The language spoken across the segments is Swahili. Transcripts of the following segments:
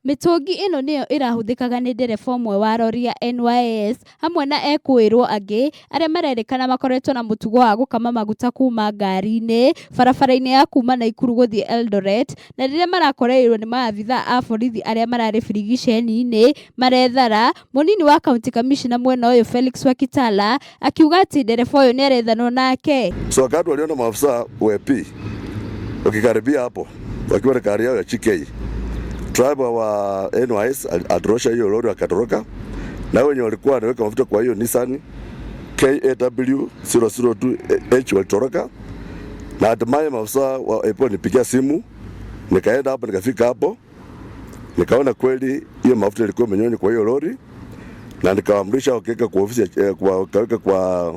Mitungi ino niyo irahuthikaga ni ndereba umwe wa rori ya NYS hamwe na ekwirwo angi aria marerikana makoretwo na mutugo wa gukama maguta kuma ngari-ini barabara-ini ya kuma Naikuru guthie Eldoret, na riria marakoreirwo ni maabitha a borithi aria marari birigiceni-ini marethara. Munini wa county commissioner mwena uyu Felix Wakitala akiuga ati ndereba uyu ni arethanwo nake. So wakati waliona maafisa wa EP wakikaribia hapo wakiwa na gari yao ya CK, driver wa NYS adrosha hiyo lori akatoroka, na wenye walikuwa wanaweka mafuta kwa hiyo Nissan KAW 002H walitoroka, na hatimaye maafisa wa EP nipigia simu, nikaenda hapo, nikafika hapo nikaona kweli hiyo mafuta ilikuwa imenyonywa kwa hiyo lori, na nikaamrisha wakaweka kwa ofisi wakaweka kwa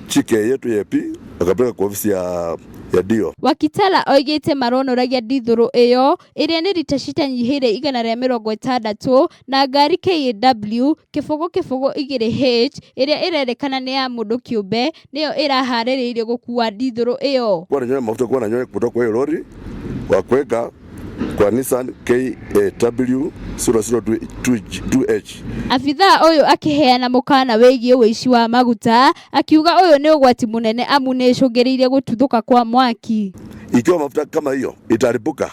CK yetu ya EP, wakapeleka kwa ofisi ya Dio. Wakitala oigite maronoragia ndithuru iyo iria ni rita citanyihire 160 na ngari KAW kibogo 2H iria irerikana ni ya mundu kiumbe niyo irahaririirio gukua ndithuru iyo. Kwa nyonya mafuta kwa nyonya kutoka kwa hiyo lori wakweka kwa Nissan KAW 002H. Afitha uyu akiheana mukana wigie wici wa maguta akiuga uyu ni ugwati munene amu ni icungiriire gututhuka kwa mwaki. Ikiwa mafuta kama hiyo itaripuka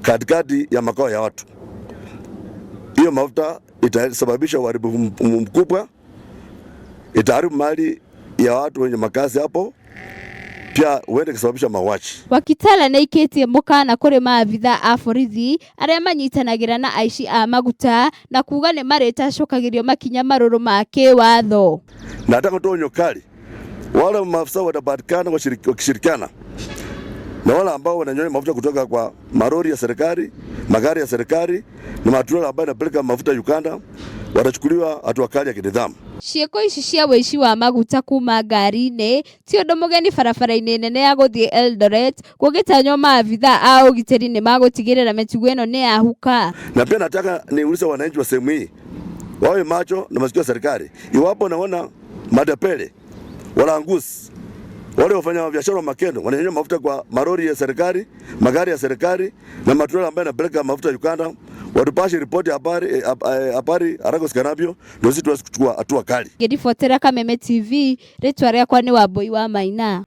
katikati ya makao ya watu, hiyo mafuta itasababisha uharibifu mkubwa, itaharibu mali ya watu wenye makazi hapo, pia uende kusababisha mauaji. Wakitala na ikitie mukana kuri maabitha a borithi aria manyitanagira na aici a maguta na kuga ni maritacokagirio makinya maruru ma kiwatho. Nataka kutoa onyo kali wale maafisa watapatikana wakishirikiana na wale ambao wananyonya mafuta kutoka kwa marori ya serikali, magari ya serikali na matrela ambayo yanapeleka mafuta Uganda, watachukuliwa hatua kali ya kinidhamu. Cieko ici cia wici wa maguta kuma ngari-ini ti undu mugeni barabara-ini nene ya guthie Eldoret, gugitanywo maabitha a ugitiri ni magutigirira mitugo ino ni yahuka. Na pia nataka niulize wananchi wa sehemu hii wawe macho na masikio ya serikali. Iwapo naona madapele walanguzi wale wafanya biashara makendo wananyonya mafuta kwa marori ya serikali, magari ya serikali na matrela ambayo yanapeleka mafuta Uganda, watupashe ripoti habari haraka sikanavyo, ndio sisi tuweze kuchukua hatua kali. Ngirifuatira Kameme TV, ritwa riakwa ni Wambui wa Maina.